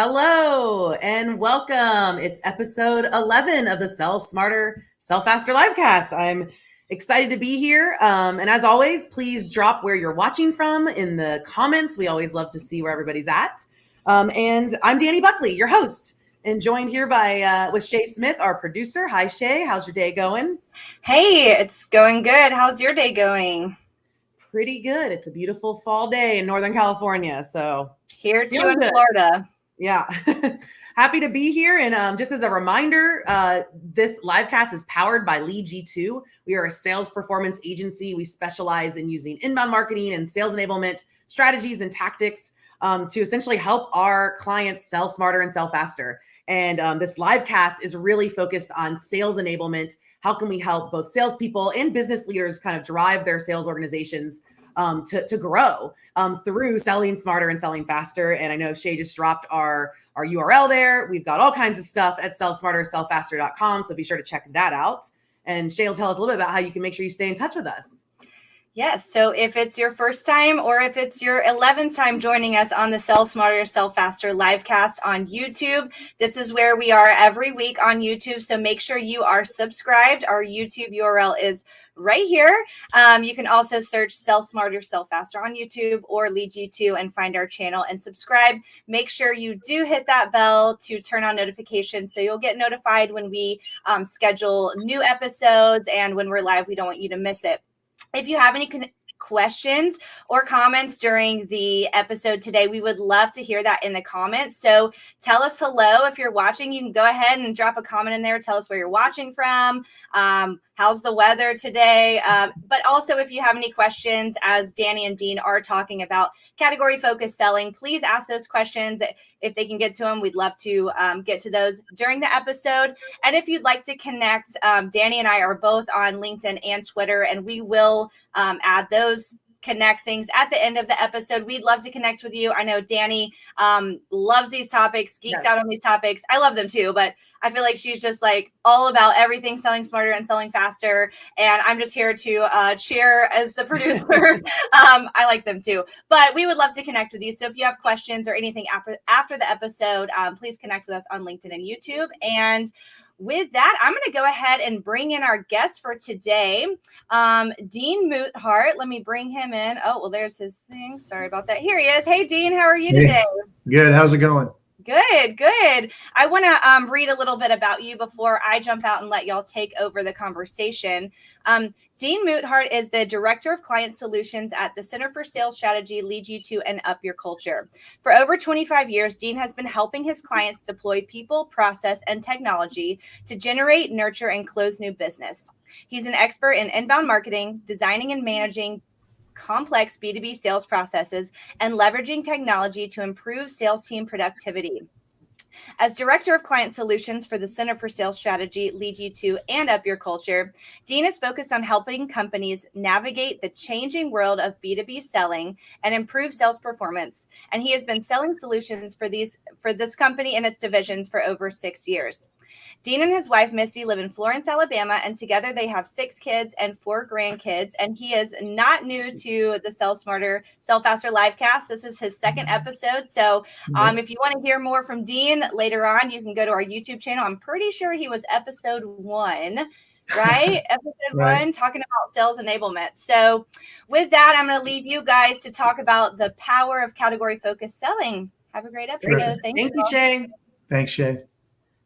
Hello and welcome. It's episode 11 of the Sell Smarter, Sell Faster livecast. I'm excited to be here. And as always, please drop where you're watching from in the comments. We always love to see where everybody's at. And I'm Dani Buckley, your host, and joined here by with Shay Smith, our producer. Hi, Shay. How's your day going? Hey, it's going good. How's your day going? Pretty good. It's a beautiful fall day in Northern California. So here too in Florida. Yeah. Happy to be here. And just as a reminder, this livecast is powered by Lead G2. We are a sales performance agency. We specialize in using inbound marketing and sales enablement strategies and tactics to essentially help our clients sell smarter and sell faster. And this livecast is really focused on sales enablement. How can we help both salespeople and business leaders kind of drive their sales organizations to grow through selling smarter and selling faster? And I know Shay just dropped our URL there. We've got all kinds of stuff at sellsmartersellfaster.com. So be sure to check that out. And Shay will tell us a little bit about how you can make sure you stay in touch with us. Yes. So if it's your first time or if it's your 11th time joining us on the Sell Smarter, Sell Faster livecast on YouTube, this is where we are every week on YouTube. So make sure you are subscribed. Our YouTube URL is right here. You can also search Sell Smarter, Sell Faster on YouTube or Lead G2 and find our channel and subscribe. Make sure you do hit that bell to turn on notifications so you'll get notified when we schedule new episodes, and when we're live, we don't want you to miss it. If you have any questions or comments during the episode today, we would love to hear that in the comments. So tell us hello. If you're watching, you can go ahead and drop a comment in there. Tell us where you're watching from. How's the weather today? But also, if you have any questions, as Dani and Dean are talking about category focused selling, please ask those questions. If they can get to them, we'd love to get to those during the episode. And if you'd like to connect, Dani and I are both on LinkedIn and Twitter, and we will add those connect things at the end of the episode. We'd love to connect with you. I know Dani loves these topics, geeks out on these topics. I love them too, but I feel like she's just like all about everything selling smarter and selling faster. And I'm just here to cheer as the producer. I like them too, but we would love to connect with you. So if you have questions or anything after the episode, please connect with us on LinkedIn and YouTube. And with that, I'm going to go ahead and bring in our guest for today, Dean Moothart. Let me bring him in. Oh, well, there's his thing. Sorry about that. Here he is. Hey, Dean, how are you today? Good. How's it going? Good. I want to read a little bit about you before I jump out and let y'all take over the conversation. Dean Moothart is the Director of Client Solutions at the Center for Sales Strategy, Lead G2, and Up Your Culture. For over 25 years, Dean has been helping his clients deploy people, process, and technology to generate, nurture, and close new business. He's an expert in inbound marketing, designing and managing complex B2B sales processes, and leveraging technology to improve sales team productivity. As Director of Client Solutions for the Center for Sales Strategy, Lead G2, and Up Your Culture, Dean is focused on helping companies navigate the changing world of B2B selling and improve sales performance. And he has been selling solutions for this company and its divisions for over 6 years. Dean and his wife, Missy, live in Florence, Alabama, and together they have 6 kids and 4 grandkids. And he is not new to the Sell Smarter, Sell Faster livecast. This is his second episode. So if you want to hear more from Dean later on, you can go to our YouTube channel. I'm pretty sure he was episode 1. Right? Episode 1, talking about sales enablement. So with that, I'm going to leave you guys to talk about the power of category focused selling. Have a great episode. Thank you, Shay. Thanks, Shay.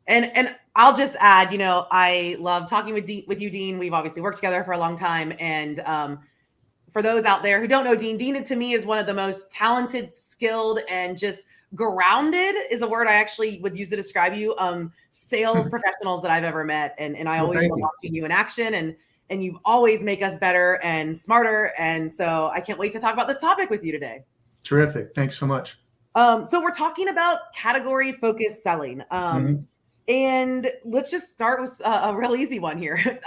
And I'll just add, I love talking with you, Dean. We've obviously worked together for a long time. And for those out there who don't know Dean, Dean to me is one of the most talented, skilled, and just grounded is a word I actually would use to describe you, sales professionals that I've ever met. And I always love watching you in action, and you always make us better and smarter. And so I can't wait to talk about this topic with you today. Terrific. Thanks so much. So we're talking about category focused selling. And let's just start with a real easy one here.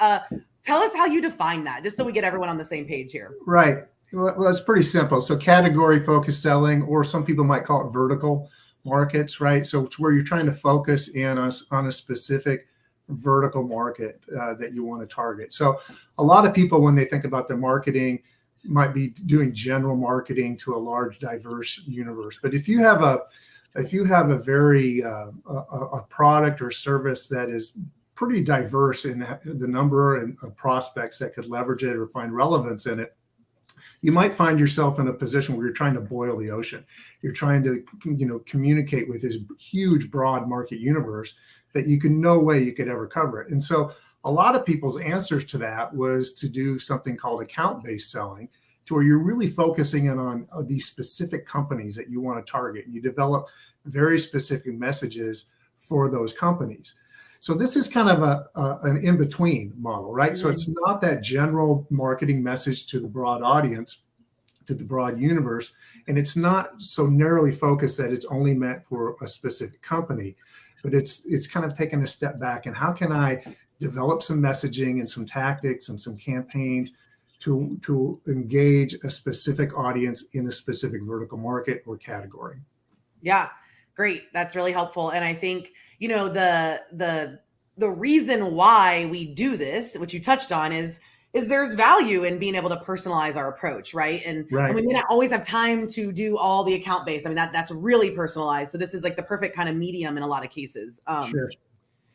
Tell us how you define that, just so we get everyone on the same page here. Right. Well, it's pretty simple. So category focused selling, or some people might call it vertical markets, right? So it's where you're trying to focus in on a specific vertical market that you want to target. So a lot of people, when they think about their marketing, might be doing general marketing to a large, diverse universe. But if you have if you have a very a product or service that is pretty diverse in the number of prospects that could leverage it or find relevance in it, you might find yourself in a position where you're trying to boil the ocean. You're trying to, communicate with this huge, broad market universe that no way you could ever cover it. And so a lot of people's answers to that was to do something called account-based selling, to where you're really focusing in on these specific companies that you want to target. You develop very specific messages for those companies. So this is kind of an in-between model, right? Mm-hmm. So it's not that general marketing message to the broad audience, to the broad universe, and it's not so narrowly focused that it's only meant for a specific company, but it's kind of taking a step back, and how can I develop some messaging and some tactics and some campaigns to engage a specific audience in a specific vertical market or category. Yeah, great. That's really helpful. And I think, the reason why we do this, which you touched on, is there's value in being able to personalize our approach, right? And we may not always have time to do all the account based. I mean, that's really personalized. So this is like the perfect kind of medium in a lot of cases. Sure.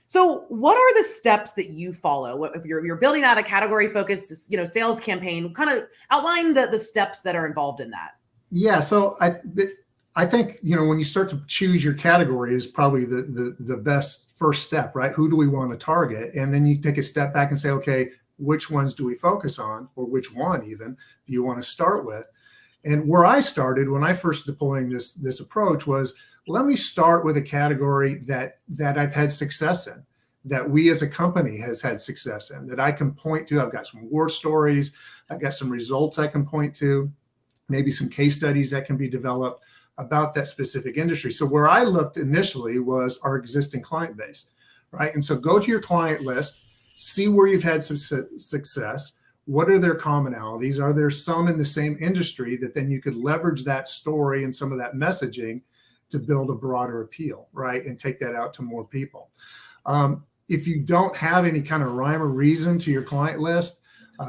So what are the steps that you follow if you're building out a category focused, sales campaign? Kind of outline the steps that are involved in that. Yeah. So I think, when you start to choose your category is probably the best first step, right? Who do we want to target? And then you take a step back and say, okay, which ones do we focus on, or which one even do you want to start with? And where I started when I first deploying this approach was, let me start with a category that I've had success in, that we as a company has had success in, that I can point to. I've got some war stories. I've got some results I can point to, maybe some case studies that can be developed about that specific industry. So where I looked initially was our existing client base, right? And so go to your client list, see where you've had some success. What are their commonalities? Are there some in the same industry that then you could leverage that story and some of that messaging to build a broader appeal, right? And take that out to more people. If you don't have any kind of rhyme or reason to your client list,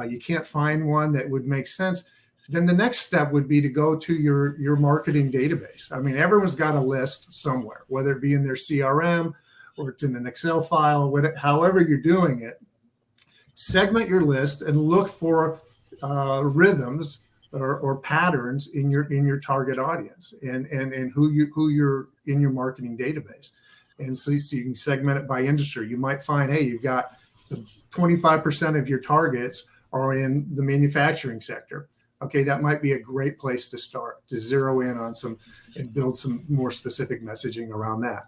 you can't find one that would make sense, then the next step would be to go to your marketing database. I mean, everyone's got a list somewhere, whether it be in their CRM or it's in an Excel file, however you're doing it. Segment your list and look for rhythms or patterns in your target audience and who you're in your marketing database. And so you can segment it by industry. You might find, hey, you've got 25% of your targets are in the manufacturing sector. Okay, that might be a great place to start, to zero in on some and build some more specific messaging around that.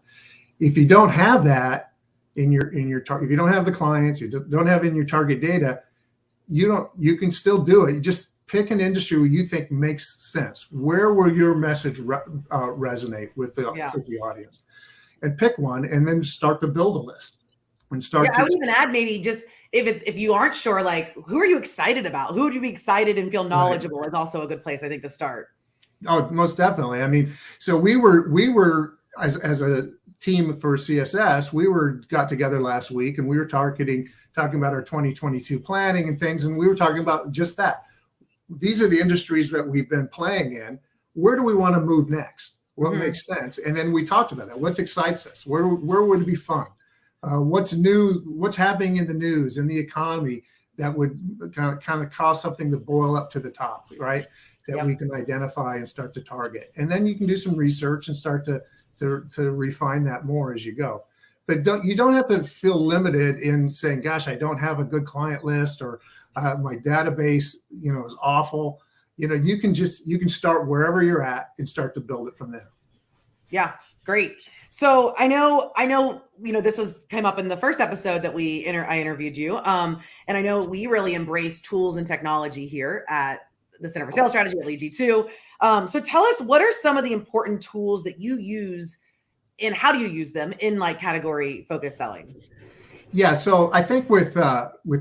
If you don't have that in your if you don't have the clients, you don't have in your target data, you can still do it. You just pick an industry where you think makes sense. Where will your message resonate with the audience? And pick one, and then start to build a list and start. I would even add maybe just if you aren't sure, like, who are you excited about? Who would you be excited and feel knowledgeable? Right. Is also a good place, I think, to start. Oh, most definitely. I mean, so we were as a team for CSS, got together last week and we were talking about our 2022 planning and things, and we were talking about just that. These are the industries that we've been playing in. Where do we want to move next? What makes sense? And then we talked about that. What excites us? Where would it be fun? What's new? What's happening in the news, in the economy that would kind of cause something to boil up to the top, right? That we can identify and start to target. And then you can do some research and start to refine that more as you go. But you don't have to feel limited in saying, gosh, I don't have a good client list, or my database, is awful. You can start wherever you're at and start to build it from there. Yeah, great. So I know, this came up in the first episode that I interviewed you. And I know we really embrace tools and technology here at the Center for Sales Strategy at Lead G2. So tell us, what are some of the important tools that you use, and how do you use them in like category focused selling? Yeah, so I think with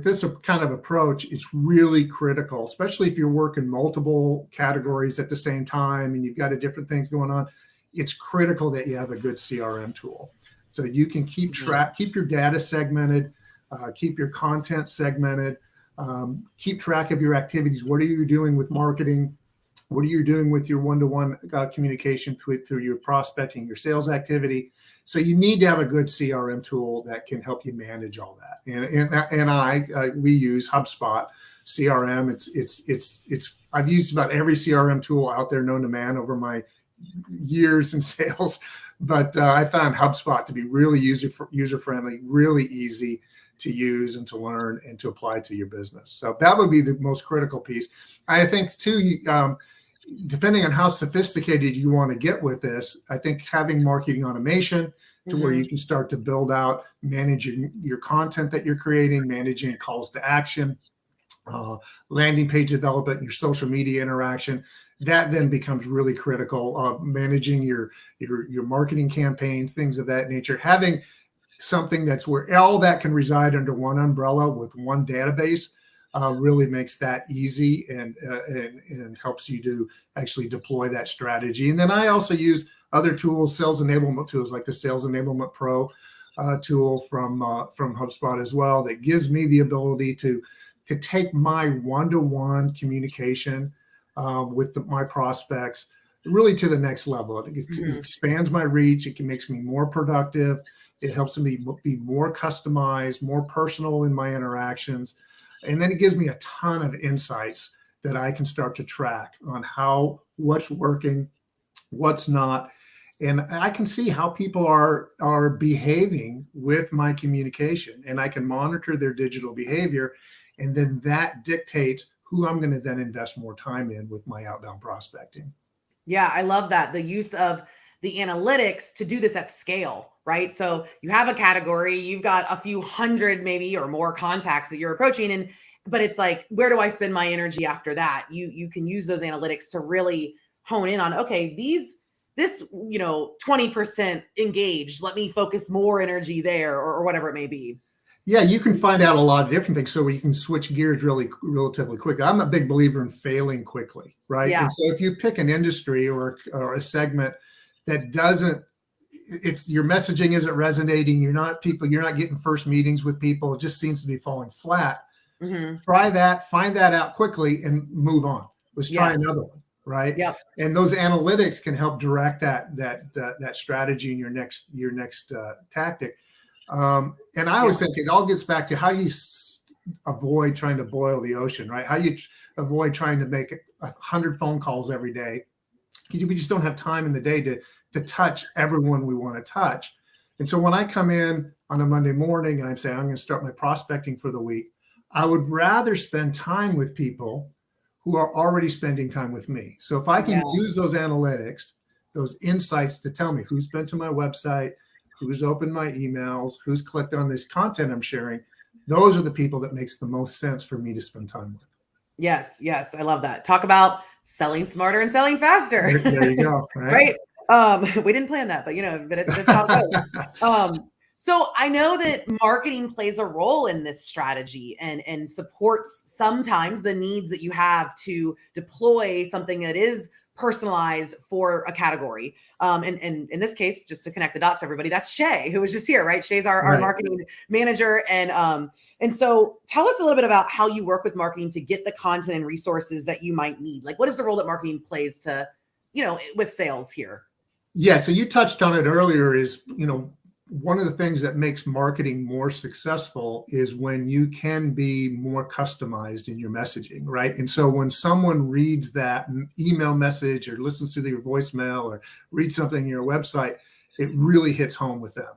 this kind of approach, it's really critical, especially if you're working multiple categories at the same time and you've got different things going on. It's critical that you have a good CRM tool, so you can keep your data segmented, keep your content segmented, keep track of your activities. What are you doing with marketing? What are you doing with your one-to-one communication through your prospecting, your sales activity? So you need to have a good CRM tool that can help you manage all that. And we use HubSpot CRM. It's I've used about every CRM tool out there known to man over my years in sales, but I found HubSpot to be really user friendly, really easy to use and to learn and to apply to your business. So that would be the most critical piece. I think too, depending on how sophisticated you want to get with this, I think having marketing automation to where you can start to build out, managing your content that you're creating, managing calls to action, landing page development, your social media interaction, that then becomes really critical. Managing your marketing campaigns, things of that nature, having something that's where all that can reside under one umbrella with one database really makes that easy and helps you to actually deploy that strategy. And then I also use other tools, sales enablement tools like the Sales Enablement Pro tool from HubSpot as well, that gives me the ability to take my one-to-one communication with my prospects really to the next level. It expands my reach. It makes me more productive. It helps me be more customized, more personal in my interactions. And then it gives me a ton of insights that I can start to track on what's working, what's not. And I can see how people are behaving with my communication, and I can monitor their digital behavior. And then that dictates who I'm going to then invest more time in with my outbound prospecting. Yeah, I love that. The use of the analytics to do this at scale, right? So you have a category, you've got a few hundred maybe or more contacts that you're approaching, but it's like, where do I spend my energy after that? You can use those analytics to really hone in on, okay, this 20% engaged, let me focus more energy there, or whatever it may be. Yeah, you can find out a lot of different things, so you can switch gears relatively quick. I'm a big believer in failing quickly, right? Yeah. And so if you pick an industry or a segment that your messaging isn't resonating, you're not getting first meetings with people, it just seems to be falling flat. Try that, find that out quickly, and move on. Let's try another one, right? Yep. And those analytics can help direct that strategy in your next tactic. And I always think it all gets back to how you avoid trying to boil the ocean, right? How you avoid trying to make 100 phone calls every day, because we just don't have time in the day to touch everyone we want to touch. And so when I come in on a Monday morning and I say, I'm going to start my prospecting for the week, I would rather spend time with people who are already spending time with me. So if I can use those analytics, those insights to tell me who's been to my website, who's opened my emails, who's clicked on this content I'm sharing, those are the people that makes the most sense for me to spend time with. Yes. I love that. Talk about selling smarter and selling faster. There you go. Right? We didn't plan that, but it's how it goes. So I know that marketing plays a role in this strategy and supports sometimes the needs that you have to deploy something that is personalized for a category. And in this case, just to connect the dots to everybody, that's Shay, who was just here, right? Shay's our marketing manager. And so tell us a little bit about how you work with marketing to get the content and resources that you might need. Like, what is the role that marketing plays to, with sales here? Yeah. So you touched on it earlier is, one of the things that makes marketing more successful is when you can be more customized in your messaging, right? And so when someone reads that email message or listens to your voicemail or reads something on your website, it really hits home with them.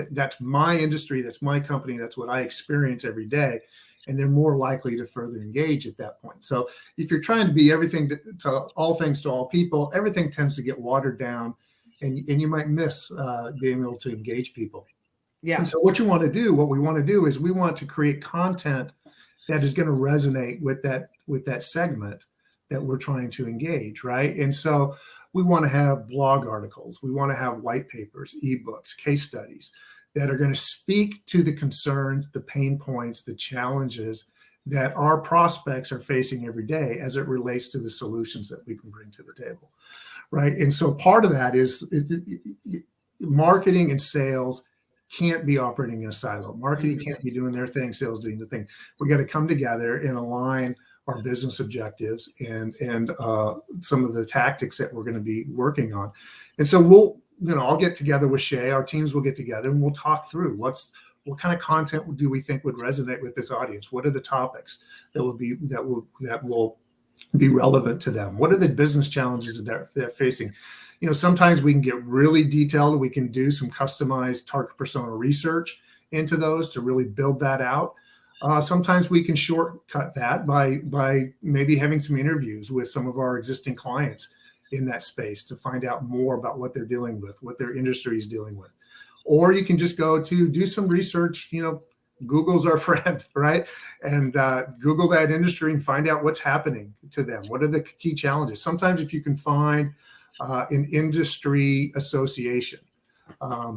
That's my industry, that's my company, that's what I experience every day. And they're more likely to further engage at that point. So if you're trying to be everything to all things to all people, everything tends to get watered down. And you might miss being able to engage people. Yeah. And so what we want to do is we want to create content that is going to resonate with that segment that we're trying to engage, right? And so we want to have blog articles. We want to have white papers, ebooks, case studies that are going to speak to the concerns, the pain points, the challenges that our prospects are facing every day as it relates to the solutions that we can bring to the table. Right. And so part of that is marketing and sales can't be operating in a silo. Marketing can't be doing their thing, sales doing the thing. We got to come together and align our business objectives and some of the tactics that we're going to be working on. And so I'll get together with Shay, our teams will get together and we'll talk through what kind of content do we think would resonate with this audience? What are the topics that will be relevant to them? What are the business challenges that they're facing? Sometimes we can get really detailed. We can do some customized target persona research into those to really build that out. Sometimes we can shortcut that by maybe having some interviews with some of our existing clients in that space to find out more about what they're dealing with, what their industry is dealing with. Or you can just go to do some research. Google's our friend, right? And Google that industry and find out what's happening to them. What are the key challenges? Sometimes if you can find an industry association,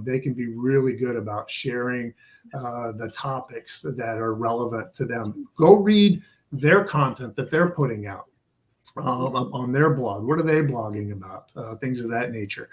they can be really good about sharing the topics that are relevant to them. Go read their content that they're putting out on their blog. What are they blogging about? Things of that nature.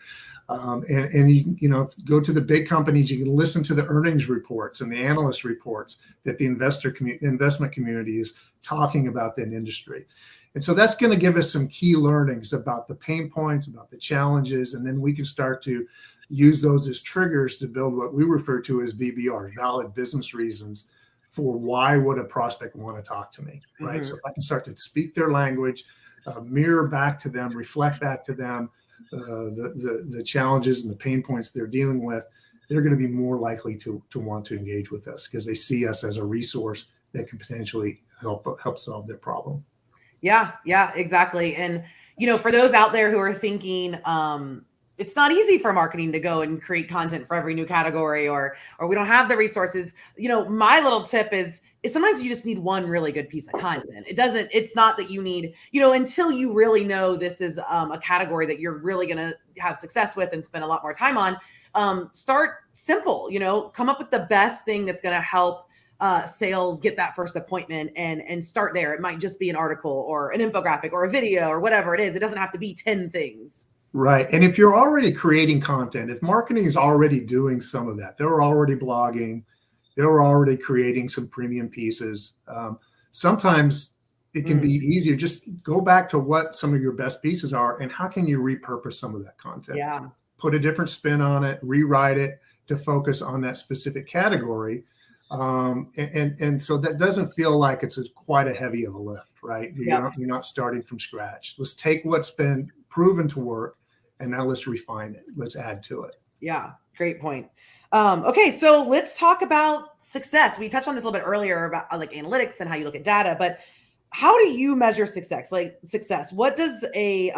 And you go to the big companies. You can listen to the earnings reports and the analyst reports that the investment community is talking about that industry. And so that's going to give us some key learnings about the pain points, about the challenges, and then we can start to use those as triggers to build what we refer to as VBR, valid business reasons for why would a prospect want to talk to me, right? Mm-hmm. So if I can start to speak their language, mirror back to them, reflect back to them the challenges and the pain points they're dealing with, they're going to be more likely to want to engage with us because they see us as a resource that can potentially help solve their problem. Yeah, exactly. And, for those out there who are thinking, it's not easy for marketing to go and create content for every new category or we don't have the resources. My little tip is sometimes you just need one really good piece of content. It's not that you need, until you really know this is a category that you're really going to have success with and spend a lot more time on. Start simple, come up with the best thing that's going to help sales get that first appointment and start there. It might just be an article or an infographic or a video or whatever it is. It doesn't have to be 10 things. Right. And if you're already creating content, if marketing is already doing some of that, they're already blogging, they're already creating some premium pieces. Sometimes it can be easier. Just go back to what some of your best pieces are and how can you repurpose some of that content? Yeah. Put a different spin on it, rewrite it to focus on that specific category. And so that doesn't feel like it's quite a heavy of a lift, right? You're not starting from scratch. Let's take what's been proven to work and now let's refine it. Let's add to it. Yeah, great point. Okay, so let's talk about success. We touched on this a little bit earlier about like analytics and how you look at data, but how do you measure success? Like success, what does a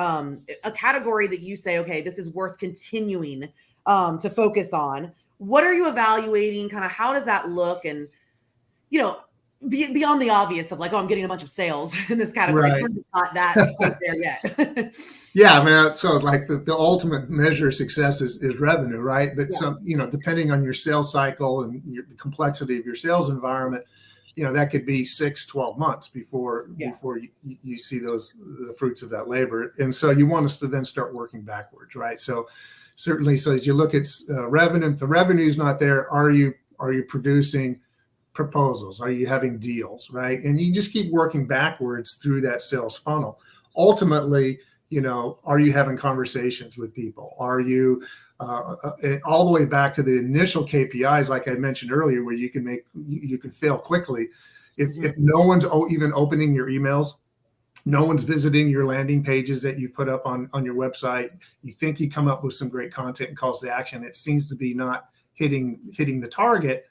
category that you say, okay, this is worth continuing to focus on? What are you evaluating? Kind of how does that look? And, beyond the obvious of like, oh, I'm getting a bunch of sales in this category. Right. It's not that there yet. Yeah, man. So like the ultimate measure of success is revenue, right? But some, depending on your sales cycle and the complexity of your sales environment, that could be 6-12 months before you see the fruits of that labor. And so you want us to then start working backwards, right? So certainly, so as you look at revenue, if the revenue is not there, are you producing proposals? Are you having deals, right? And you just keep working backwards through that sales funnel. Ultimately, are you having conversations with people? Are you all the way back to the initial KPIs, like I mentioned earlier, where you can fail quickly if no one's even opening your emails, no one's visiting your landing pages that you've put up on your website. You think you come up with some great content and calls to action. It seems to be not hitting the target.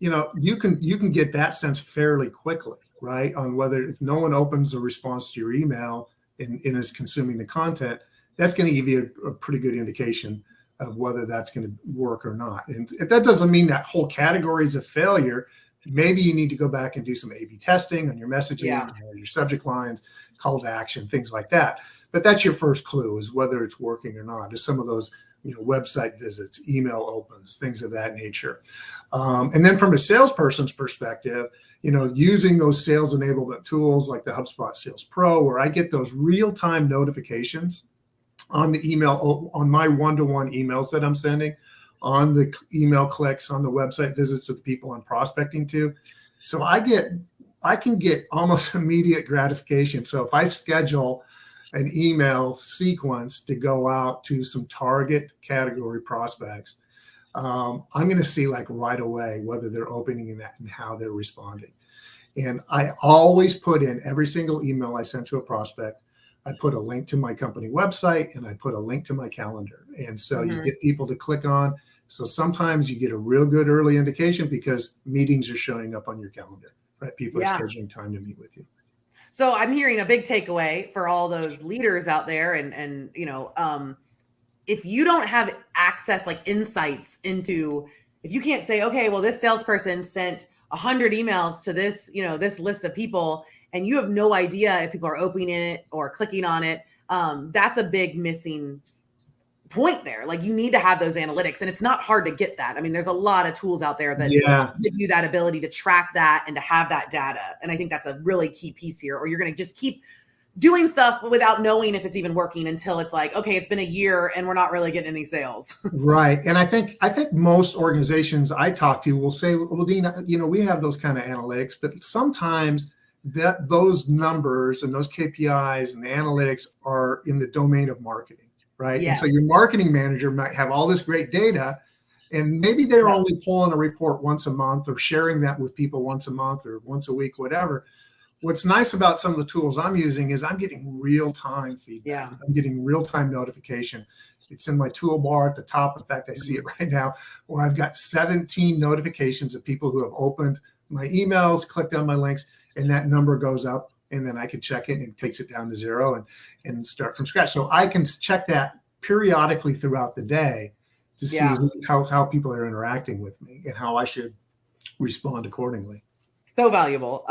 You can get that sense fairly quickly, right? On whether if no one opens a response to your email and is consuming the content, that's going to give you a pretty good indication of whether that's going to work or not. And that doesn't mean that whole category is a failure. Maybe you need to go back and do some A/B testing on your messaging, your subject lines, call to action, things like that. But that's your first clue is whether it's working or not. Is some of those, website visits, email opens, things of that nature. And then from a salesperson's perspective, using those sales enablement tools like the HubSpot Sales Pro, where I get those real-time notifications on the email, on my one-to-one emails that I'm sending, on the email clicks, on the website visits of the people I'm prospecting to. So I get I can get almost immediate gratification. So if I schedule an email sequence to go out to some target category prospects, I'm going to see like right away whether they're opening that and how they're responding. And I always put in every single email I send to a prospect, I put a link to my company website and I put a link to my calendar. And so you get people to click on. So sometimes you get a real good early indication because meetings are showing up on your calendar, right? People are scheduling time to meet with you. So I'm hearing a big takeaway for all those leaders out there. And if you don't have access, like insights into, if you can't say, okay, well, this salesperson sent 100 emails to this, this list of people, and you have no idea if people are opening it or clicking on it, that's a big missing point there. Like, you need to have those analytics, and it's not hard to get that. I mean, there's a lot of tools out there that give you that ability to track that and to have that data. And I think that's a really key piece here, or you're going to just keep doing stuff without knowing if it's even working until it's like, okay, it's been a year and we're not really getting any sales. Right. And I think most organizations I talk to will say, well, Dean, we have those kind of analytics, but sometimes those numbers and those KPIs and the analytics are in the domain of marketing, right? Yeah. And so your marketing manager might have all this great data, and maybe they're only pulling a report once a month or sharing that with people once a month or once a week, whatever. What's nice about some of the tools I'm using is I'm getting real-time feedback. I'm getting real-time notification. It's in my toolbar at the top. In fact, I see it right now, where I've got 17 notifications of people who have opened my emails, clicked on my links, and that number goes up, and then I can check it, and it takes it down to 0 and start from scratch. So I can check that periodically throughout the day to see how people are interacting with me and how I should respond accordingly. So valuable.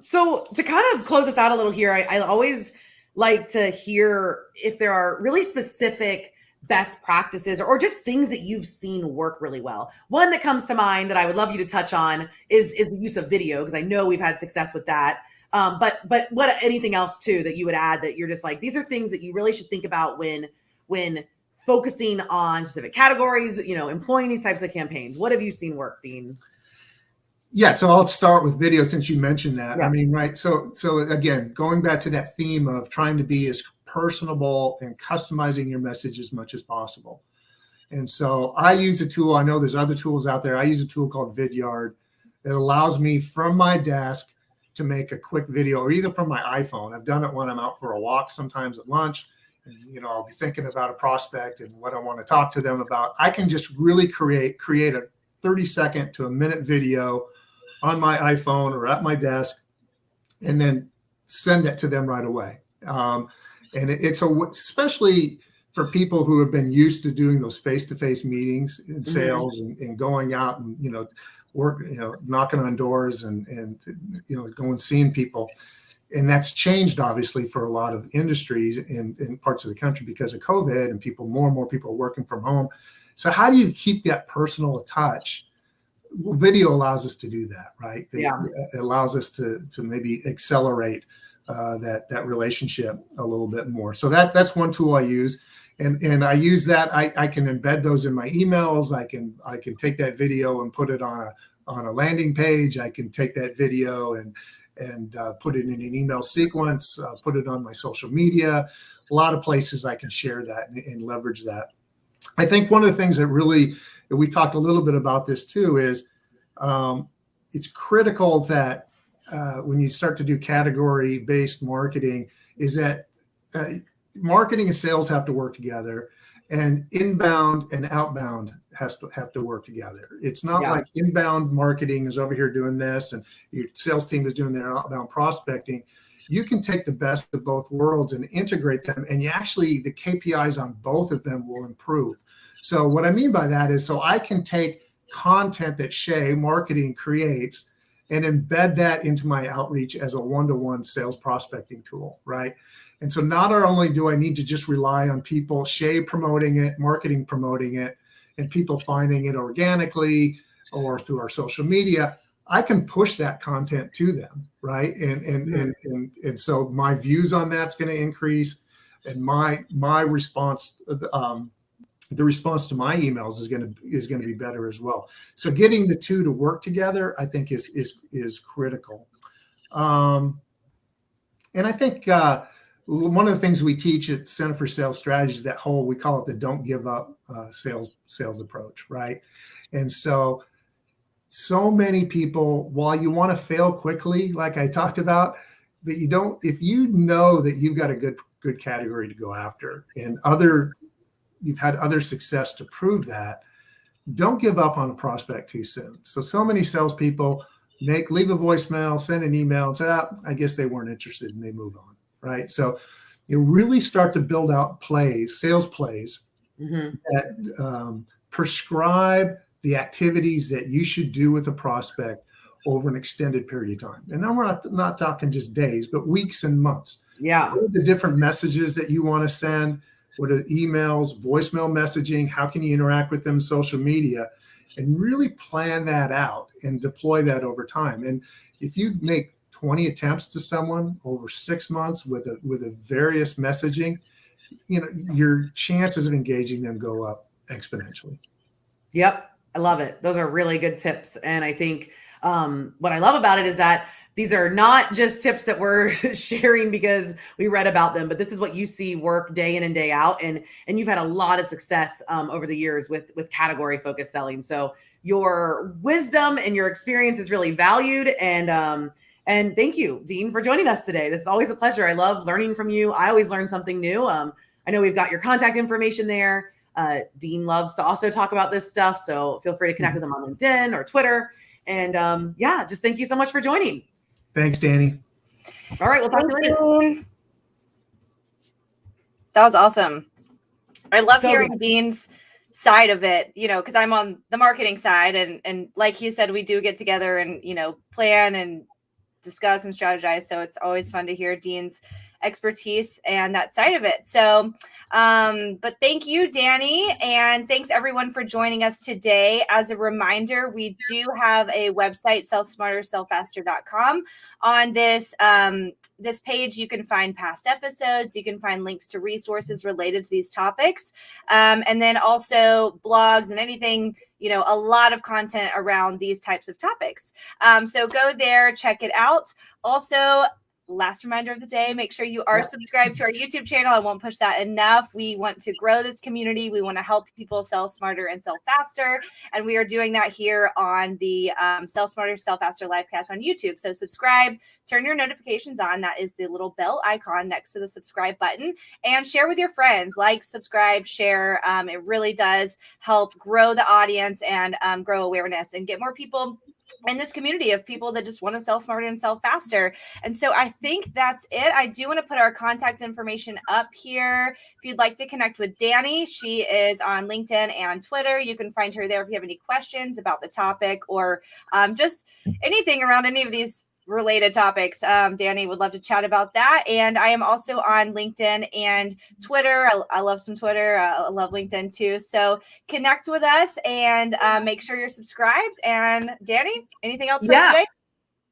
So to kind of close this out a little here, I always like to hear if there are really specific best practices or just things that you've seen work really well. One that comes to mind that I would love you to touch on is the use of video, because I know we've had success with that. But what anything else too that you would add that you're just like, these are things that you really should think about when focusing on specific categories, employing these types of campaigns. What have you seen work, Dean? Yeah, so I'll start with video since you mentioned that. I mean, right. So again, going back to that theme of trying to be as personable and customizing your message as much as possible. And so I use a tool. I know there's other tools out there. I use a tool called Vidyard. It allows me from my desk to make a quick video, or either from my iPhone. I've done it when I'm out for a walk, sometimes at lunch. And, I'll be thinking about a prospect and what I want to talk to them about. I can just really create a 30-second to a minute video on my iPhone or at my desk, and then send it to them right away. And it's especially for people who have been used to doing those face-to-face meetings in sales and going out and, work, knocking on doors and going seeing people. And that's changed obviously for a lot of industries in parts of the country because of COVID, and more and more people are working from home. So how do you keep that personal touch? Well, video allows us to do that, right? It allows us to maybe accelerate that relationship a little bit more. So that's one tool I use, and I use that. I can embed those in my emails. I can take that video and put it on a landing page. I can take that video and put it in an email sequence. Put it on my social media. A lot of places I can share that and leverage that. I think one of the things that we talked a little bit about this too is it's critical that when you start to do category-based marketing is that marketing and sales have to work together, and inbound and outbound have to work together. It's not like inbound marketing is over here doing this and your sales team is doing their outbound prospecting. You can take the best of both worlds and integrate them, and the KPIs on both of them will improve. So what I mean by that is, so I can take content that Shay Marketing creates and embed that into my outreach as a one-to-one sales prospecting tool, right? And so not only do I need to just rely on people, Shay promoting it, marketing promoting it, and people finding it organically or through our social media, I can push that content to them, right? And so my views on that's going to increase, and my response, the response to my emails is going to be better as well. So getting the two to work together, I think, is critical. And I think one of the things we teach at Center for Sales Strategy is that whole, we call it the don't give up sales approach, right? And so many people, while you want to fail quickly, like I talked about, but you don't, if you know that you've got a good category to go after and you've had other success to prove that, don't give up on a prospect too soon. So many salespeople leave a voicemail, send an email, and say, I guess they weren't interested, and they move on, right? So you really start to build out sales plays that prescribe the activities that you should do with a prospect over an extended period of time. And now we're not talking just days, but weeks and months. Yeah. What are the different messages that you want to send? What are emails, voicemail messaging? How can you interact with them, social media? And really plan that out and deploy that over time. And if you make 20 attempts to someone over 6 months with a various messaging, your chances of engaging them go up exponentially. Yep. I love it. Those are really good tips. And I think what I love about it is that these are not just tips that we're sharing because we read about them, but this is what you see work day in and day out. And you've had a lot of success over the years with category focused selling. So your wisdom and your experience is really valued. And thank you, Dean, for joining us today. This is always a pleasure. I love learning from you. I always learn something new. I know we've got your contact information there. Dean loves to also talk about this stuff. So feel free to connect with him on LinkedIn or Twitter. And just thank you so much for joining. Thanks, Dani. All right. We'll talk to you later. That was awesome. I love hearing Dean's side of it, because I'm on the marketing side. And like he said, we do get together and, plan and discuss and strategize. So it's always fun to hear Dean's expertise and that side of it. So, but thank you, Dani. And thanks everyone for joining us today. As a reminder, we do have a website, sellsmartersellfaster.com. On this page, you can find past episodes. You can find links to resources related to these topics. And then also blogs and anything, a lot of content around these types of topics. So go there, check it out. Also, last reminder of the day, make sure you are subscribed to our YouTube channel. I won't push that enough. We want to grow this community. We want to help people sell smarter and sell faster. And we are doing that here on the Sell Smarter, Sell Faster livecast on YouTube. So subscribe, turn your notifications on. That is the little bell icon next to the subscribe button, and share with your friends. Like, subscribe, share. It really does help grow the audience and grow awareness and get more people in this community of people that just want to sell smarter and sell faster. And so I think that's it. I do want to put our contact information up here. If you'd like to connect with Dani, she is on LinkedIn and Twitter. You can find her there if you have any questions about the topic or just anything around any of these related topics. Dani would love to chat about that. And I am also on LinkedIn and Twitter. I love some Twitter. I love LinkedIn too. So connect with us and make sure you're subscribed. And Dani, anything else for us today?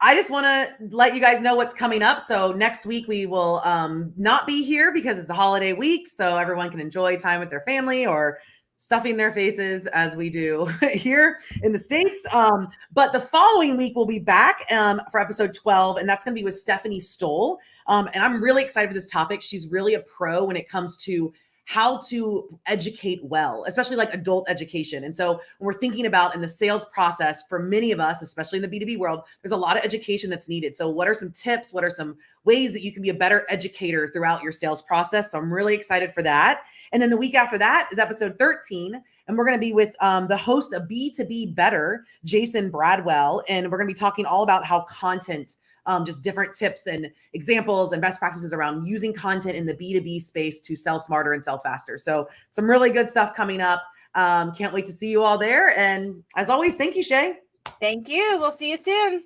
I just want to let you guys know what's coming up. So next week we will not be here because it's the holiday week. So everyone can enjoy time with their family or stuffing their faces as we do here in the States. But the following week we'll be back for episode 12, and that's going to be with Stephanie Stoll. And I'm really excited for this topic. She's really a pro when it comes to how to educate well, especially like adult education. And so when we're thinking about in the sales process, for many of us, especially in the B2B world, there's a lot of education that's needed. So what are some tips? What are some ways that you can be a better educator throughout your sales process? So I'm really excited for that. And then the week after that is episode 13. And we're going to be with the host of B2B Better, Jason Bradwell. And we're going to be talking all about how content, just different tips and examples and best practices around using content in the B2B space to sell smarter and sell faster. So some really good stuff coming up. Can't wait to see you all there. And as always, thank you, Shay. Thank you. We'll see you soon.